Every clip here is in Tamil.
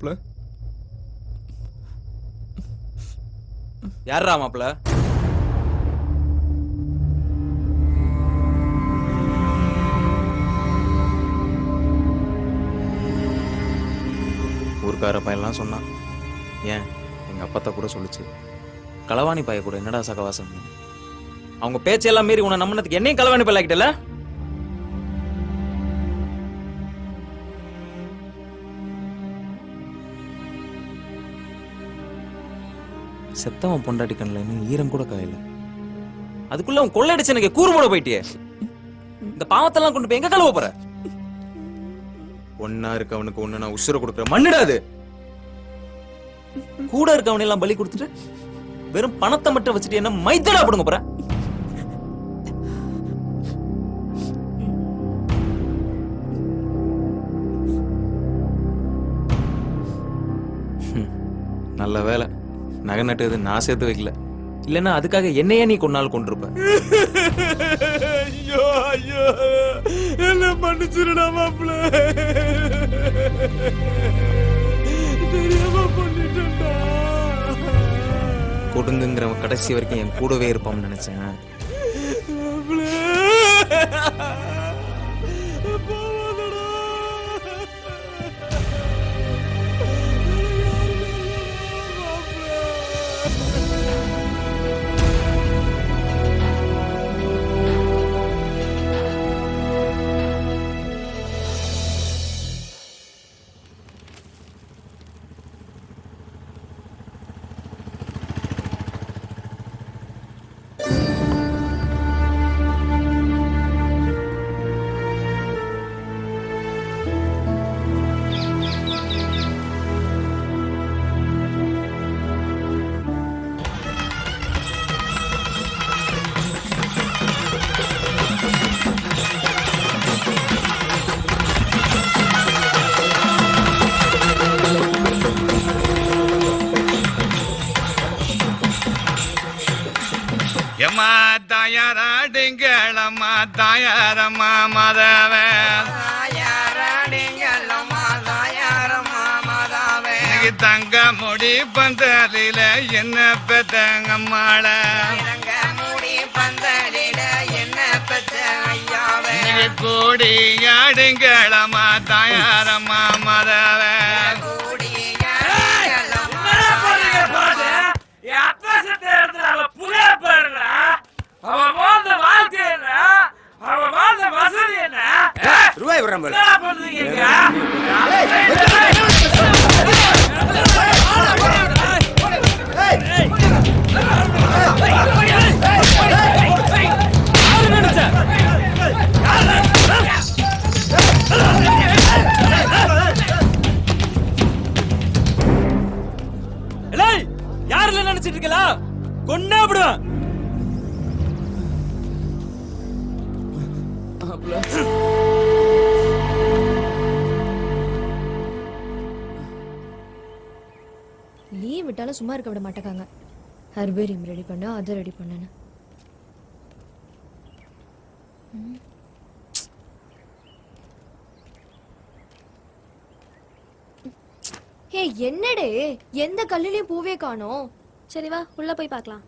மாப்பிள்ள? யாரா மாப்பிள்ள? ஊருக்கார பையன்லாம் சொன்னான். ஏன் எங்கள் அப்பத்தா கூட சொல்லிச்சு, களவாணி பைய கூட என்னடா சகவாசம். அவங்க பேச்செல்லாம் மீறி உன்னை நம்பினதுக்கு என்னையும் களவாணி பையலாக்கிட்டல. செத்தவன் பொண்டாட்டி கண்ணில் இன்னும் ஈரம் கூட காயல. அதுக்குள்ள அவன் கொள்ளையடிச்சு எனக்கு கூறு போட போயிட்டியே. இந்த பாவத்தெல்லாம் கொண்டு போய் எங்க கழுவ போற? ஒன்னா இருக்கவனுக்கு ஒண்ணு நான் உசுர கொடுக்குற மண்ணிடாது. கூட இருக்கவனை எல்லாம் பலி கொடுத்துட்டு வெறும் பணத்தை மட்டும் வச்சுட்டு என்ன மைத்தடா போடுங்க போற? நல்ல வேலை நகை நட்டுறது நான் சேர்த்து வைக்கல. இல்லைன்னா அதுக்காக என்னையே நீ கொண்டாலும் கொண்டிருப்ப. ஐயோ ஐயோ, என்ன மன்னிச்சிருடா மாப்பிள்ள. தெரியாம பண்ணிட்டேன்டா. கொடுங்குங்கிறவன் கடைசி வரைக்கும் என் கூடவே இருப்பான்னு நினைச்சேன். எம்மா தாயாராடிங்களம்மா தாயாரம்மா மதவே, தங்க முடி பந்தலில என்ன பெத்தங்கம்மாள, கூடி ஆடுங்களம்மா தாயாரம்மா மதவே. ரூபாய் விடுறேன் போல. யாருல நினைச்சிட்டு இருக்கா? கொண்டா விடுவேன். லீவ் விட்டாலும் சும்மா இருக்க விட மாட்டேங்காங்க. ஹர்பேரியம் ரெடி பண்ண, அதை ரெடி பண்ணு. ஹே, என்னடே எந்த கல்லுலயும் பூவே காணோம். சரி வா உள்ள போய் பார்க்கலாம்.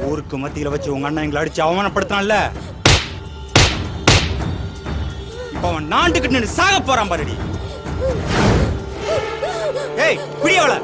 ஊருக்கு மத்தியில வச்சு உங்க அண்ணன் எங்களை அடிச்சு அவமானப்படுத்தான்ல, இப்ப அவன் நாட்டுக்கிட்டு நின்று சாக போறான் பாருடி. ஏய் பிரியவள,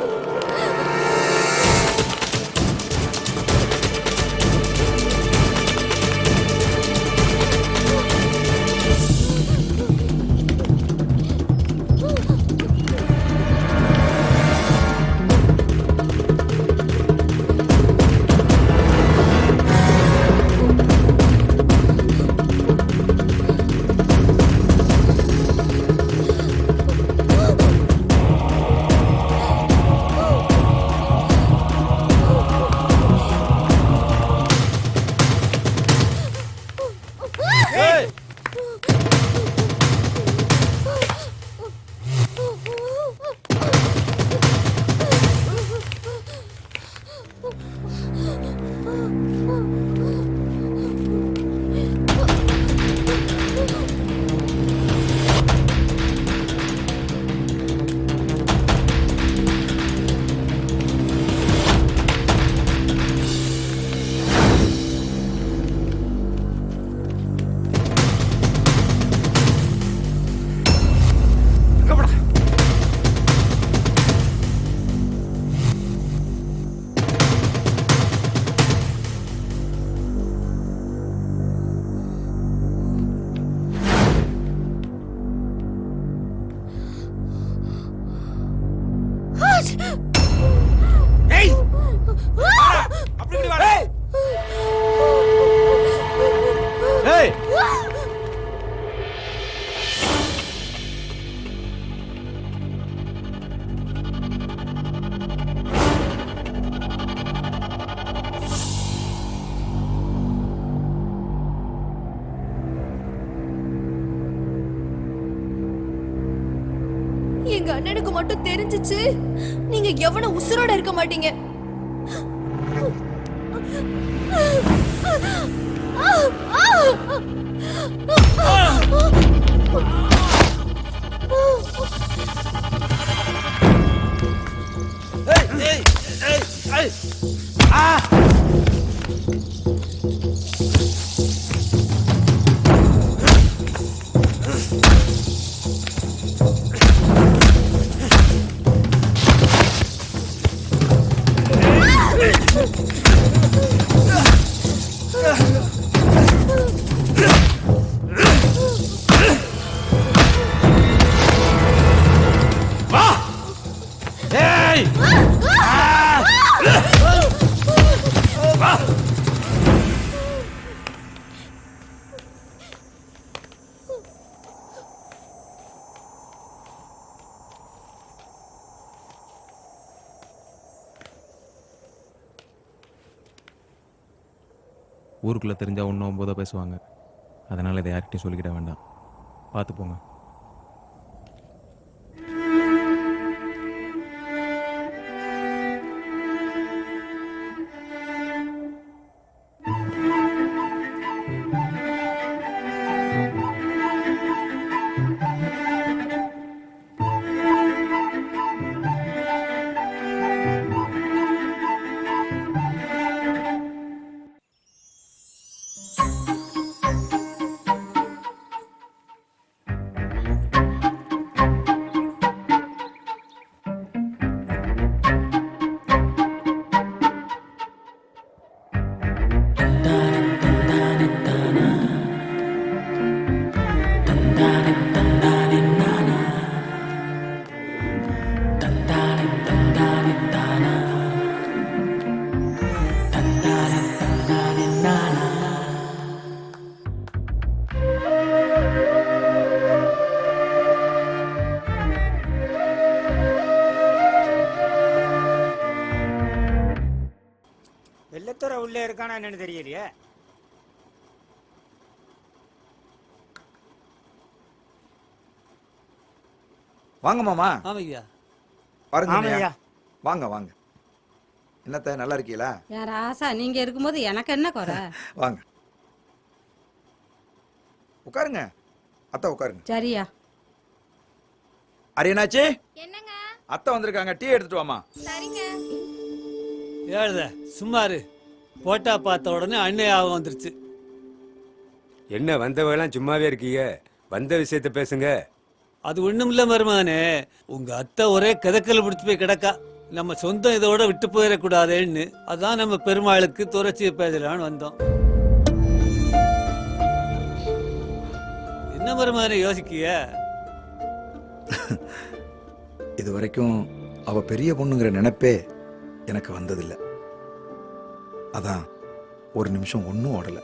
அண்ணனுக்கு மட்டும் தெரிஞ்சிச்சு, நீங்க எவன உசுரோட இருக்க மாட்டீங்க. ஊருக்குள்ளே தெரிஞ்சால் ஒன்றும் போத பேசுவாங்க. அதனால் இதை யார்கிட்டையும் சொல்லிக்கிட வேண்டாம். பார்த்து போங்க. வெள்ளத்துறை உள்ளே இருக்கானா என்னன்னு தெரியலையே. வாங்க மாமா. ஆமையா பாருங்க ஆமையா. ஐயா. வாங்க வாங்க. என்னத்த நல்லா இருக்கீங்களா? யார் ஆசா நீங்க இருக்கும்போது எனக்கு என்ன குறை? வாங்க உட்காருங்க. அத்தை உட்காருங்க. சரியா? அரியனாச்சி, என்னங்க? அத்தை வந்திருக்காங்க, டீ எடுத்துட்டு வாமா. சரிங்க. ஏழுத சும்மாரு. போட்டா பார்த்த உடனே அன்னையாவும் வந்துருச்சு. என்ன வந்தவெல்லாம் சும்மாவே இருக்கீங்க? வந்த விஷயத்த பேசுங்க. அது ஒண்ணும் இல்ல மருமானே, உங்க அத்தை ஒரே கதக்கல் பிடிச்சு போய் கிடக்கா. நம்ம சொந்தம் இதோட விட்டு போயிடக்கூடாதுன்னு அதான் நம்ம பெருமாளுக்கு துறைச்சி பேசலான்னு வந்தோம். என்ன மருமானே யோசிக்கிய? இது வரைக்கும் அவ பெரிய பொண்ணுங்கிற நினைப்பே எனக்கு வந்ததில்லை. அதான் ஒரு நிமிஷம் ஒன்றும் ஓடல.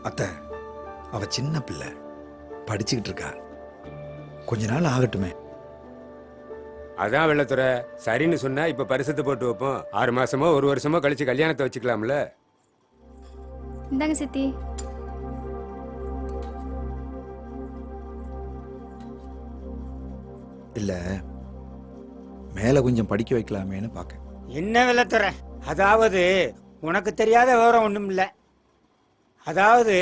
அத்தை, அவ சின்ன பிள்ளை, படிச்சுக்கிட்டு இருக்கா. கொஞ்ச நாள் ஆகட்டுமே. அதான் வெள்ளத்துறை சரின்னு சொன்னா இப்ப பரிசத்தை போட்டு வைப்போம். 6 மாசமோ 1 வருஷமோ கழிச்சு கல்யாணத்தை வச்சுக்கலாம்ல. இந்தாங்க சித்தி. இல்ல, மேல கொஞ்சம் படிக்க வைக்கலாமேன்னு பார்க்க. என்ன வெள்ளத்துறை, அதாவது உனக்கு தெரியாத விவரம் ஒண்ணும் இல்ல. அதாவது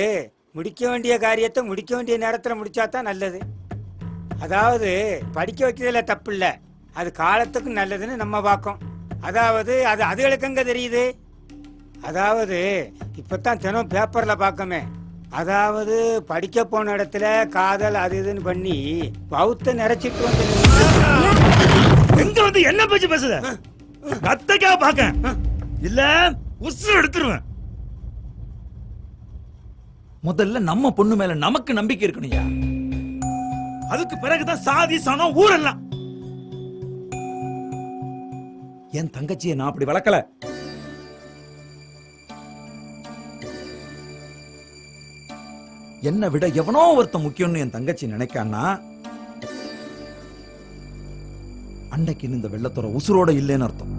முடிக்க வேண்டிய காரியத்தை முடிக்க வேண்டிய நேரத்துல முடிச்சாதான் நல்லது. அதாவது படிக்க வைக்கிறதுல தப்பு இல்ல, அது காலத்துக்கு நல்லதுன்னு நம்ம பார்க்கோம். அதாவது அது அதுகளுக்கு எங்க தெரியுது? அதாவது இப்பதான் தினம் பேப்பர்ல பார்க்கமே. அதாவது படிக்க போன இடத்துல காதல் அது இதுன்னு பண்ணி பௌத்த நிறைச்சிட்டு வந்து எங்க வந்து என்ன பேச்சு பேசுத? அத்தைக்கா பாக்க இல்ல உசுறு எடுத்துருவேன். முதல்ல நம்ம பொண்ணு மேல நமக்கு நம்பிக்கை இருக்கணும்யா. அதுக்கு பிறகுதான் சாதி சனம் ஊரெல்லாம். என் தங்கச்சியை நான் அப்படி வளர்க்கல. என்னை விட எவனோ ஒருத்தன் முக்கியம்னு என் தங்கச்சி நினைக்கான்னா அன்னைக்கு இந்த வெள்ளத்துறை உசுரோட இல்லைன்னு அர்த்தம்.